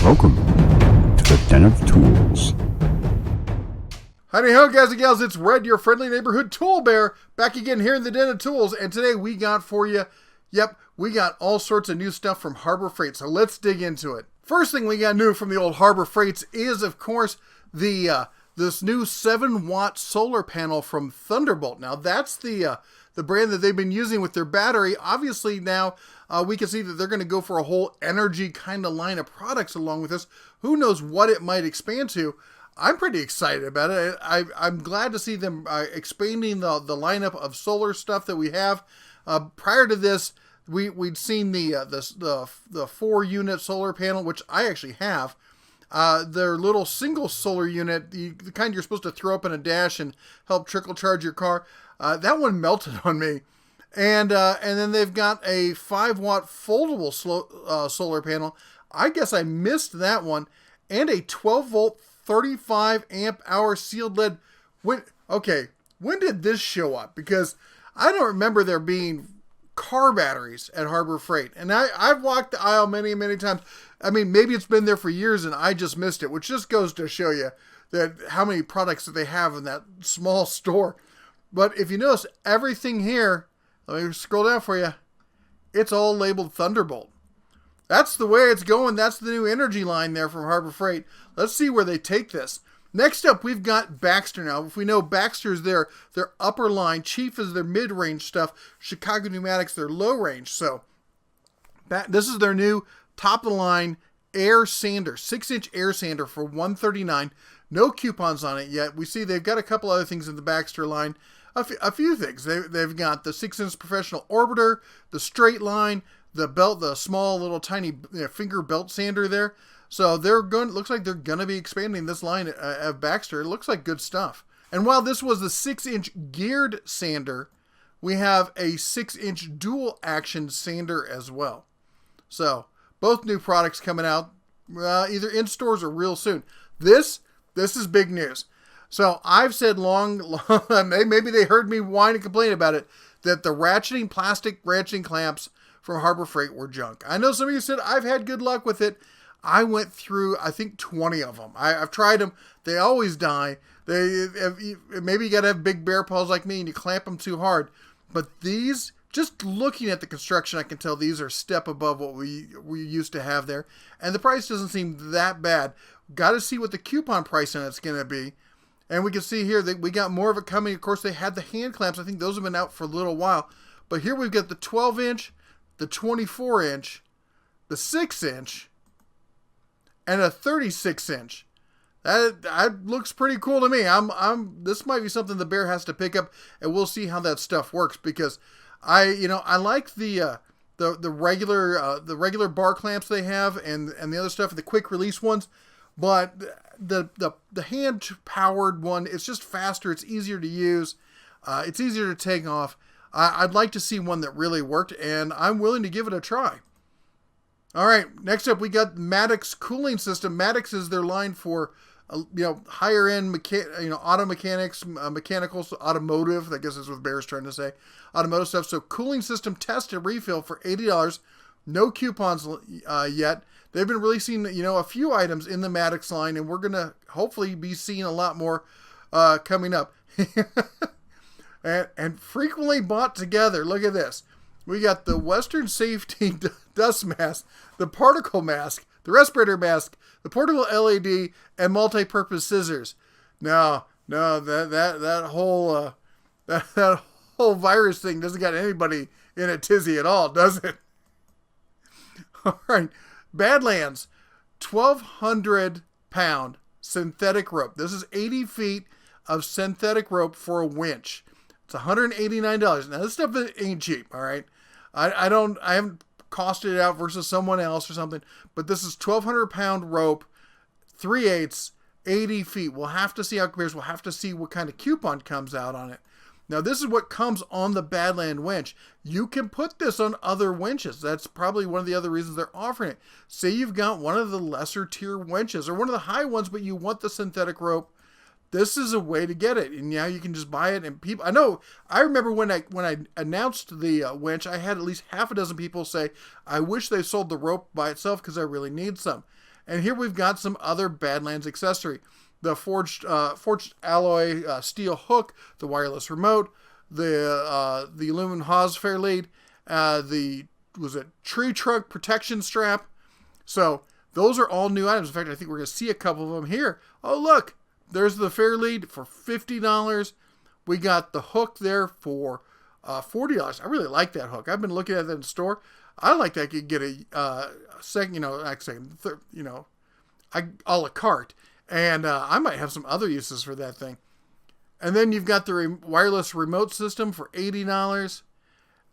Welcome to the Den of Tools. Howdy ho, guys and gals, it's Red, your friendly neighborhood tool bear, back again here in the Den of Tools, and today we got for you, we got all sorts of new stuff from Harbor Freight, so let's dig into it. First thing we got new from the old Harbor Freights is, of course, this new 7-watt solar panel from Thunderbolt. Now, that's the brand that they've been using with their battery. Obviously, now we can see that they're going to go for a whole energy kind of line of products along with this. Who knows what it might expand to? I'm pretty excited about it. I'm glad to see them expanding the lineup of solar stuff that we have. Prior to this, we'd seen the 4-unit solar panel, which I actually have. Their little single solar unit, the kind you're supposed to throw up in a dash and help trickle charge your car. That one melted on me. And then they've got a 5-watt foldable solar panel. I guess I missed that one. And a 12-volt, 35 amp hour sealed lead. When did this show up? Because I don't remember there being car batteries at Harbor Freight. And I've walked the aisle many, many times. I mean, maybe it's been there for years and I just missed it, which just goes to show you that how many products that they have in that small store. But if you notice, everything here, let me scroll down for you, it's all labeled Thunderbolt. That's the way it's going. That's the new energy line there from Harbor Freight. Let's see where they take this. Next up, we've got Baxter now. If we know Baxter's their upper line, Chief is their mid-range stuff, Chicago Pneumatics their low-range. So this is their new top-of-the-line air sander, 6-inch air sander for $139. No coupons on it yet. We see they've got a couple other things in the Baxter line. A few things. They've got the 6-inch professional orbiter, the straight line, the belt, the small little tiny finger belt sander there. So looks like they're going to be expanding this line of Baxter. It looks like good stuff. And while this was the 6-inch geared sander, we have a 6-inch dual action sander as well. So both new products coming out either in stores or real soon. This is big news. So I've said maybe they heard me whine and complain about it, that the plastic ratcheting clamps from Harbor Freight were junk. I know some of you said I've had good luck with it. I went through, I think, 20 of them. I've tried them. They always die. Maybe you got to have big bear paws like me and you clamp them too hard. But these, just looking at the construction, I can tell these are a step above what we used to have there. And the price doesn't seem that bad. Got to see what the coupon price on it's going to be. And we can see here that we got more of it coming. Of course, they had the hand clamps. I think those have been out for a little while. But here we've got the 12-inch, the 24-inch, the 6-inch, and a 36-inch. That looks pretty cool to me. This might be something the bear has to pick up, and we'll see how that stuff works, because I like the regular bar clamps they have and the other stuff, the quick release ones, but the hand powered one, it's just faster, it's easier to use, it's easier to take off. I'd like to see one that really worked, and I'm willing to give it a try. All right, next up we got Maddox cooling system. Maddox is their line for higher end auto mechanics, mechanicals, automotive. I guess that's what Bear's trying to say. Automotive stuff. So cooling system test and refill for $80. No coupons yet. They've been releasing a few items in the Maddox line, and we're gonna hopefully be seeing a lot more coming up. and frequently bought together. Look at this. We got the Western Safety dust mask, the particle mask, the respirator mask, the portable LED, and multi-purpose scissors. No, that whole virus thing doesn't got anybody in a tizzy at all, does it? All right, Badlands, 1,200-pound synthetic rope. This is 80 feet of synthetic rope for a winch. It's $189. Now this stuff ain't cheap, all right? I haven't costed it out versus someone else or something, but this is 1,200-pound rope, 3/8, 80 feet. We'll have to see how it compares. We'll have to see what kind of coupon comes out on it. Now this is what comes on the Badland winch. You can put this on other winches. That's probably one of the other reasons they're offering it. Say you've got one of the lesser tier winches or one of the high ones, but you want the synthetic rope. This is a way to get it, and now you can just buy it. And people, I remember when I announced the winch, I had at least half a dozen people say, "I wish they sold the rope by itself because I really need some." And here we've got some other Badlands accessory. The forged alloy steel hook, the wireless remote, the aluminum hose fair lead, the tree trunk protection strap. So those are all new items. In fact, I think we're going to see a couple of them here. Oh, look, there's the fair lead for $50. We got the hook there for $40. I really like that hook. I've been looking at that in the store. I like that. I could get a a la carte. And I might have some other uses for that thing. And then you've got the wireless remote system for $80.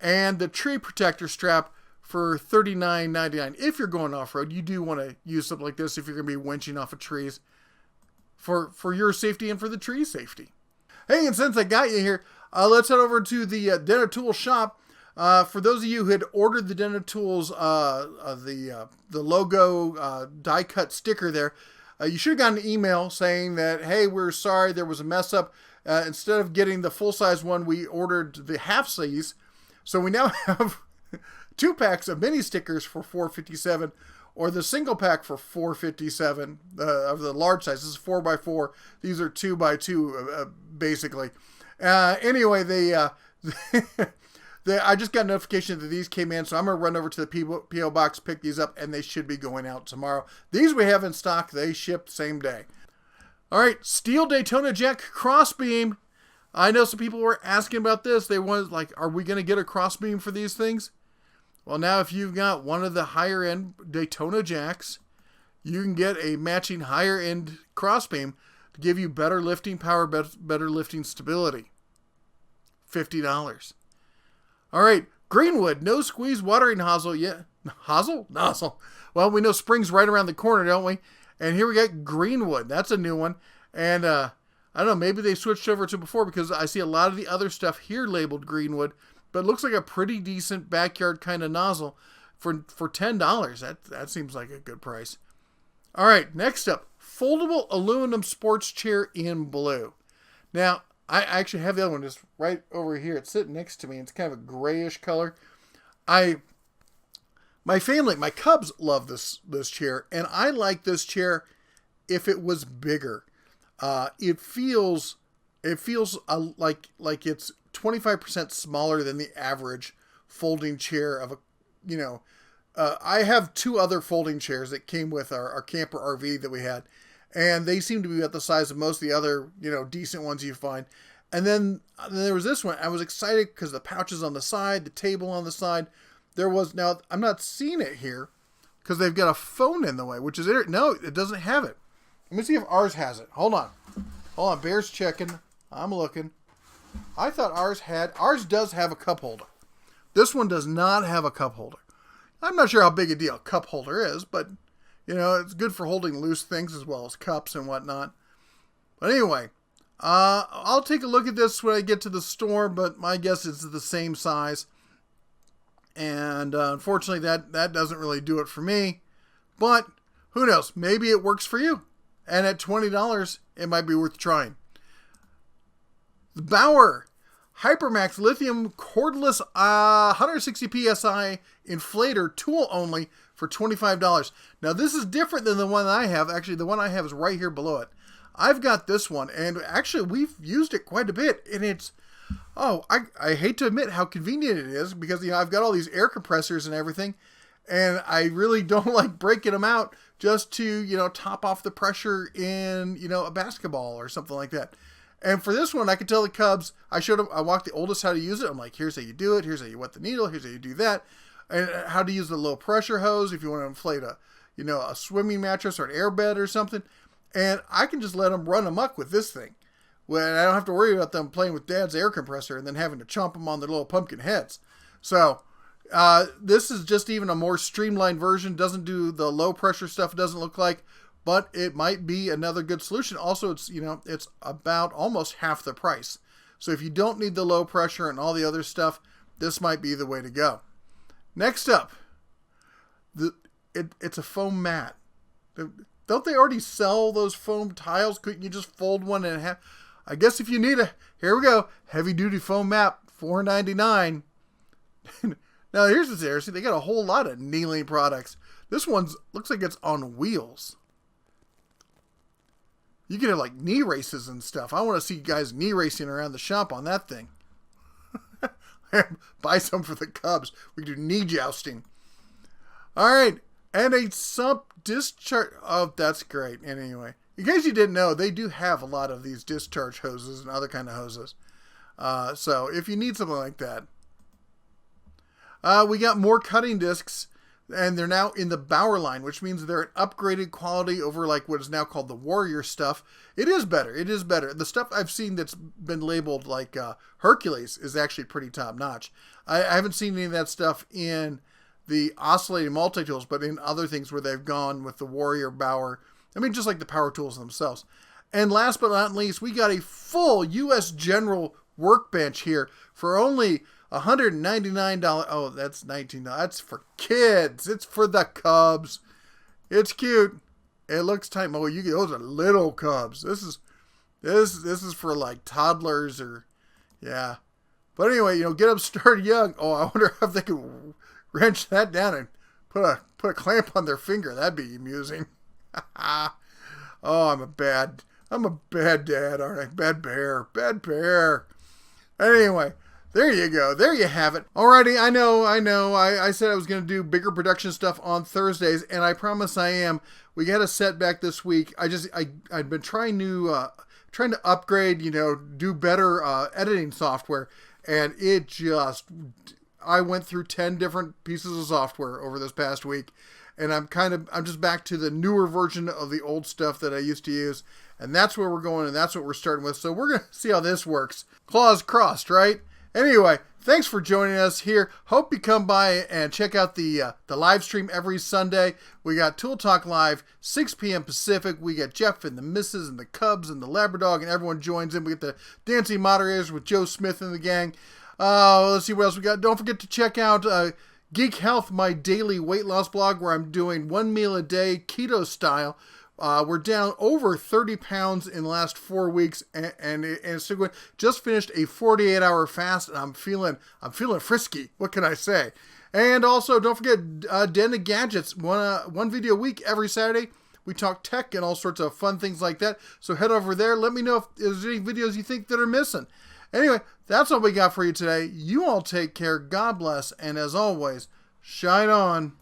And the tree protector strap for $39.99. If you're going off-road, you do want to use something like this if you're going to be winching off of trees for your safety and for the tree safety. Hey, and since I got you here, let's head over to the Denno Tools shop. For those of you who had ordered the Denno Tools, the logo die-cut sticker there, you should have gotten an email saying that, hey, we're sorry, there was a mess up. Instead of getting the full-size one, we ordered the half-size. So we now have 2 packs of mini stickers for $4.57, or the single pack for $4.57 of the large size. This is 4x4. These are 2x2, basically. Anyway, I just got a notification that these came in, so I'm going to run over to the P.O. box, pick these up, and they should be going out tomorrow. These we have in stock. They ship same day. All right, steel Daytona Jack crossbeam. I know some people were asking about this. They wanted, like, are we going to get a crossbeam for these things? Well, now if you've got one of the higher-end Daytona Jacks, you can get a matching higher-end crossbeam to give you better lifting power, better lifting stability. $50. All right, Greenwood, no squeeze watering nozzle. Yeah, nozzle. Well, we know spring's right around the corner, don't we? And here we got Greenwood. That's a new one. And I don't know, maybe they switched over to before, because I see a lot of the other stuff here labeled Greenwood, but it looks like a pretty decent backyard kind of nozzle for $10. That seems like a good price. All right, next up, foldable aluminum sports chair in blue. Now, I actually have the other one just right over here. It's sitting next to me. It's kind of a grayish color. My Cubs love this chair, and I like this chair if it was bigger. It feels like it's 25% smaller than the average folding chair of I have 2 other folding chairs that came with our camper RV that we had, and they seem to be at the size of most of the other, decent ones you find. And then there was this one. I was excited because the pouches on the side, the table on the side. Now I'm not seeing it here because they've got a phone in the way, which is it. No, it doesn't have it. Let me see if ours has it. Hold on. Bear's checking. I'm looking. I thought ours does have a cup holder. This one does not have a cup holder. I'm not sure how big a deal a cup holder is, but it's good for holding loose things as well as cups and whatnot. But anyway, I'll take a look at this when I get to the store, but my guess is the same size. And unfortunately, that doesn't really do it for me. But who knows? Maybe it works for you. And at $20, it might be worth trying. The Bauer Hypermax Lithium Cordless 160 PSI Inflator Tool only for $25. Now, this is different than the one I have. Actually, the one I have is right here below it. I've got this one, and actually, we've used it quite a bit, and it's... I hate to admit how convenient it is, because I've got all these air compressors and everything, and I really don't like breaking them out just to top off the pressure in a basketball or something like that. And for this one, I could tell the Cubs. I walked the oldest how to use it. I'm like, here's how you do it. Here's how you wet the needle. Here's how you do that, and how to use the low pressure hose if you want to inflate a swimming mattress or an air bed or something. And I can just let them run amok with this thing. When I don't have to worry about them playing with Dad's air compressor and then having to chomp them on their little pumpkin heads. So this is just even a more streamlined version. Doesn't do the low pressure stuff. It doesn't look like, but it might be another good solution. Also, it's about almost half the price. So if you don't need the low pressure and all the other stuff, this might be the way to go. Next up, it's a foam mat. Don't they already sell those foam tiles? Couldn't you just fold one in half? I guess if you need here we go, heavy duty foam mat, $4.99. Now here's what's interesting. They got a whole lot of kneeling products. This one's looks like it's on wheels. You can have like knee races and stuff. I want to see guys knee racing around the shop on that thing. Buy some for the Cubs. We can do knee jousting. All right. And a sump discharge. Oh, that's great. Anyway, in case you didn't know, they do have a lot of these discharge hoses and other kind of hoses. So if you need something like that. We got more cutting discs, and they're now in the Bauer line, which means they're an upgraded quality over like what is now called the Warrior stuff. It is better. It is better. The stuff I've seen that's been labeled like Hercules is actually pretty top notch. I haven't seen any of that stuff in the oscillating multi-tools, but in other things where they've gone with the Warrior Bauer. I mean, just like the power tools themselves. And last but not least, we got a full U.S. General workbench here for only $199. Oh, that's $19. That's for kids. It's for the Cubs. It's cute. It looks tight. Oh, those are little Cubs. This is for like toddlers or yeah. But anyway, get them started young. Oh, I wonder if they could wrench that down and put a clamp on their finger. That'd be amusing. Oh, I'm a bad dad, aren't I? Bad bear. Anyway, there you go. There you have it. Alrighty, I know. I said I was going to do bigger production stuff on Thursdays, and I promise I am. We got a setback this week. I've been trying to upgrade, do better editing software, and I went through 10 different pieces of software over this past week, and I'm just back to the newer version of the old stuff that I used to use, and that's where we're going, and that's what we're starting with. So we're going to see how this works. Claws crossed, right? Anyway, thanks for joining us here. Hope you come by and check out the live stream every Sunday. We got Tool Talk Live, 6 p.m. Pacific. We got Jeff and the Misses and the Cubs and the Labradog, and everyone joins in. We get the dancing moderators with Joe Smith and the gang. Let's see what else we got. Don't forget to check out Geek Health, my daily weight loss blog, where I'm doing 1 meal a day, keto style. We're down over 30 pounds in the last 4 weeks, and it's still going. Just finished a 48-hour fast, and I'm feeling frisky. What can I say? And also, don't forget Den of Gadgets, one video a week every Saturday. We talk tech and all sorts of fun things like that. So head over there. Let me know if there's any videos you think that are missing. Anyway, that's all we got for you today. You all take care. God bless, and as always, shine on.